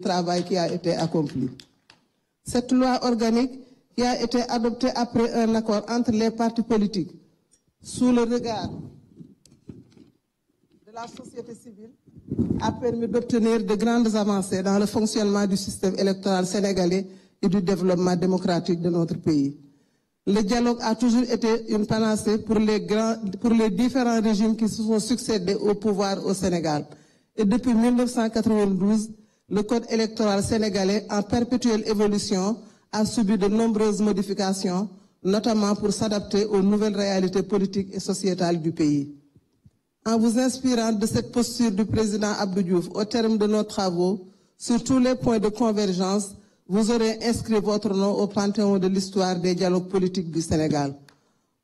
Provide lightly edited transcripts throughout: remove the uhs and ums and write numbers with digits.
travail qui a été accompli. Cette loi organique qui a été adoptée après un accord entre les partis politiques sous le regard de la société civile a permis d'obtenir de grandes avancées dans le fonctionnement du système électoral sénégalais et du développement démocratique de notre pays. Le dialogue a toujours été une panacée pour les différents régimes qui se sont succédés au pouvoir au Sénégal. Et depuis 1992, le code électoral sénégalais, en perpétuelle évolution, a subi de nombreuses modifications, notamment pour s'adapter aux nouvelles réalités politiques et sociétales du pays. En vous inspirant de cette posture du président Abdou Diouf au terme de nos travaux, sur tous les points de convergence, vous aurez inscrit votre nom au panthéon de l'histoire des dialogues politiques du Sénégal.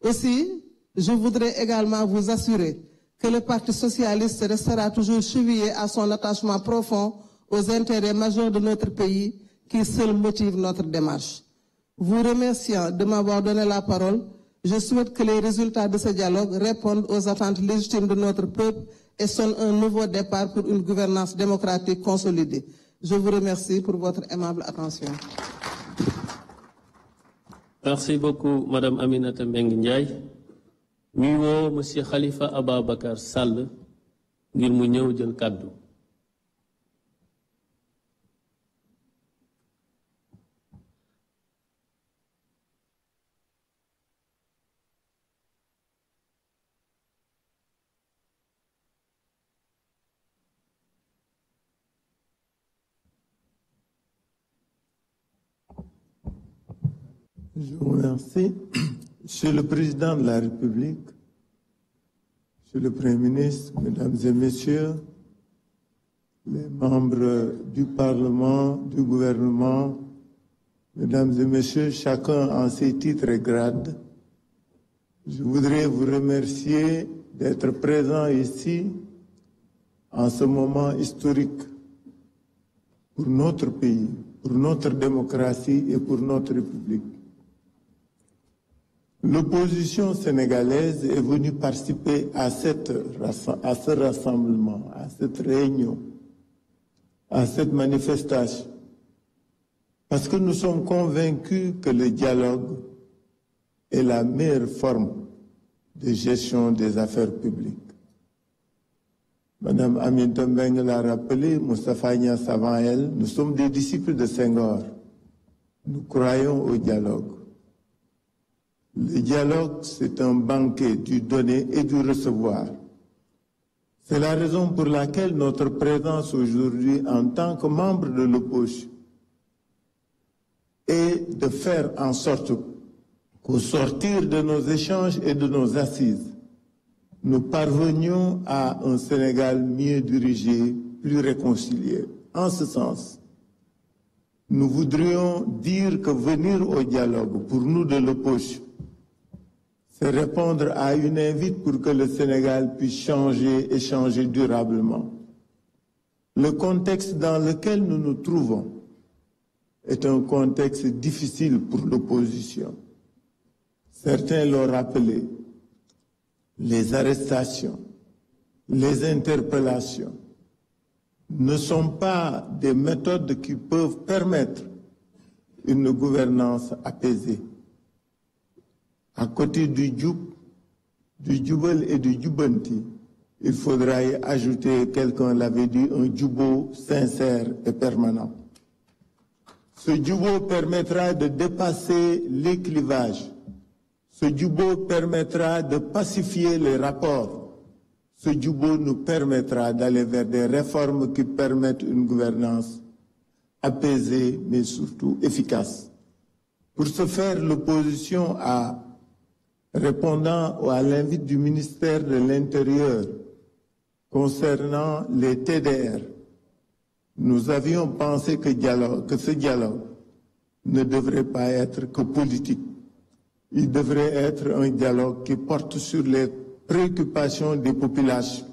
Aussi, je voudrais également vous assurer que le Parti socialiste restera toujours chevillé à son attachement profond aux intérêts majeurs de notre pays qui seuls motivent notre démarche. Vous remerciant de m'avoir donné la parole, je souhaite que les résultats de ce dialogue répondent aux attentes légitimes de notre peuple et sonnent un nouveau départ pour une gouvernance démocratique consolidée. Je vous remercie pour votre aimable attention. Merci beaucoup, Madame Aminata Mbengue Ndiaye. Ñuy woo Monsieur Khalifa Ababacar Sall ngir mu ñëw jël kàddu. Je vous remercie. Monsieur le Président de la République, Monsieur le Premier ministre, Mesdames et Messieurs, les membres du Parlement, du gouvernement, Mesdames et Messieurs, chacun en ses titres et grades, je voudrais vous remercier d'être présents ici en ce moment historique pour notre pays, pour notre démocratie et pour notre République. L'opposition sénégalaise est venue participer à ce rassemblement, à cette réunion, à cette manifestation, parce que nous sommes convaincus que le dialogue est la meilleure forme de gestion des affaires publiques. Madame Aminata Mbengue l'a rappelé, Moustapha Niasse avant elle, nous sommes des disciples de Senghor. Nous croyons au dialogue. Le dialogue, c'est un banquet du donner et du recevoir. C'est la raison pour laquelle notre présence aujourd'hui en tant que membre de l'opposition est de faire en sorte qu'au sortir de nos échanges et de nos assises, nous parvenions à un Sénégal mieux dirigé, plus réconcilié. En ce sens, nous voudrions dire que venir au dialogue, pour nous de l'opposition, c'est répondre à une invite pour que le Sénégal puisse changer et changer durablement. Le contexte dans lequel nous nous trouvons est un contexte difficile pour l'opposition. Certains l'ont rappelé, les arrestations, les interpellations ne sont pas des méthodes qui peuvent permettre une gouvernance apaisée. À côté du Djoubel et du Djoubanti, il faudra y ajouter, quelqu'un l'avait dit, un Djoubo sincère et permanent. Ce Djoubo permettra de dépasser les clivages. Ce Djoubo permettra de pacifier les rapports. Ce Djoubo nous permettra d'aller vers des réformes qui permettent une gouvernance apaisée, mais surtout efficace. Pour ce faire, l'opposition répondant à l'invite du ministère de l'Intérieur concernant les TDR, nous avions pensé que ce dialogue ne devrait pas être que politique. Il devrait être un dialogue qui porte sur les préoccupations des populations,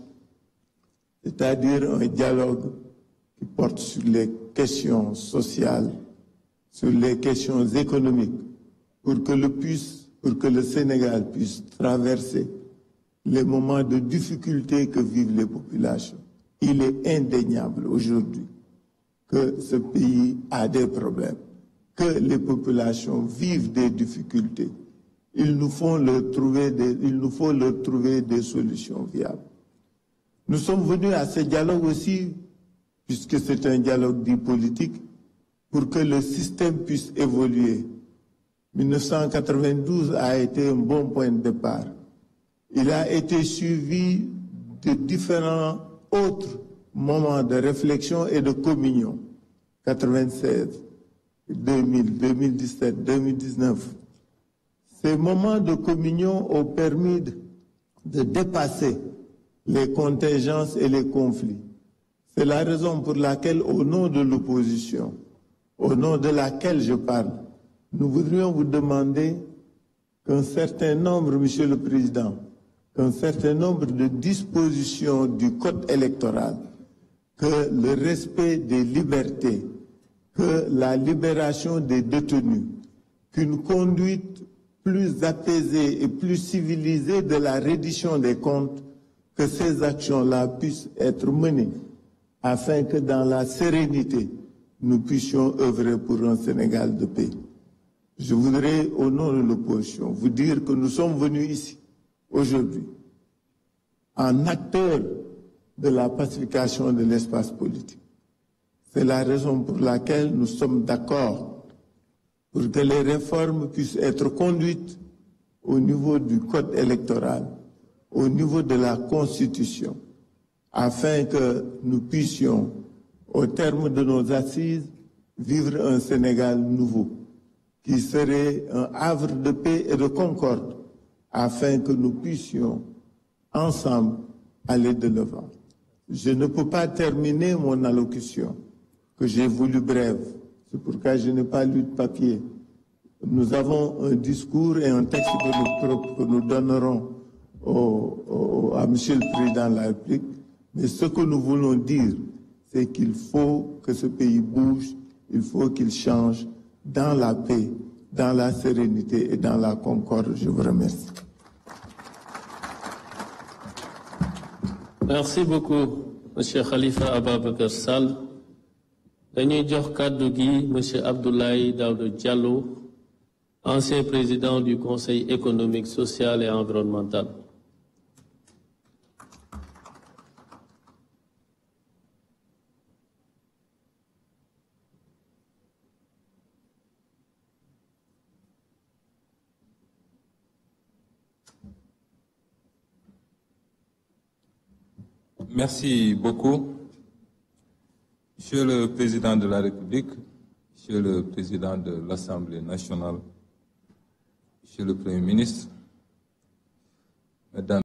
c'est-à-dire un dialogue qui porte sur les questions sociales, sur les questions économiques, pour que le Sénégal puisse traverser les moments de difficulté que vivent les populations. Il est indéniable aujourd'hui que ce pays a des problèmes, que les populations vivent des difficultés. Il nous faut leur trouver des solutions viables. Nous sommes venus à ce dialogue aussi, puisque c'est un dialogue dit politique, pour que le système puisse évoluer. 1992 a été un bon point de départ. Il a été suivi de différents autres moments de réflexion et de communion. 96, 2000, 2017, 2019. Ces moments de communion ont permis de dépasser les contingences et les conflits. C'est la raison pour laquelle, au nom de l'opposition, au nom de laquelle je parle, nous voudrions vous demander qu'un certain nombre, Monsieur le Président, qu'un certain nombre de dispositions du Code électoral, que le respect des libertés, que la libération des détenus, qu'une conduite plus apaisée et plus civilisée de la reddition des comptes, que ces actions-là puissent être menées afin que dans la sérénité, nous puissions œuvrer pour un Sénégal de paix. Je voudrais, au nom de l'opposition, vous dire que nous sommes venus ici, aujourd'hui, en acteurs de la pacification de l'espace politique. C'est la raison pour laquelle nous sommes d'accord pour que les réformes puissent être conduites au niveau du code électoral, au niveau de la Constitution, afin que nous puissions, au terme de nos assises, vivre un Sénégal nouveau, qui serait un havre de paix et de concorde, afin que nous puissions, ensemble, aller de l'avant. Je ne peux pas terminer mon allocution, que j'ai voulu brève. C'est pourquoi je n'ai pas lu de papier. Nous avons un discours et un texte que nous donnerons à M. le Président de la République. Mais ce que nous voulons dire, c'est qu'il faut que ce pays bouge, il faut qu'il change dans la paix, dans la sérénité et dans la concorde. Je vous remercie. Merci beaucoup, M. Khalifa Ababacar Sall. Dañuy jox kàddu gi M. Abdoulaye Daouda Diallo, ancien président du Conseil économique, social et environnemental. Merci beaucoup. Monsieur le Président de la République, Monsieur le Président de l'Assemblée nationale, Monsieur le Premier ministre, Mesdames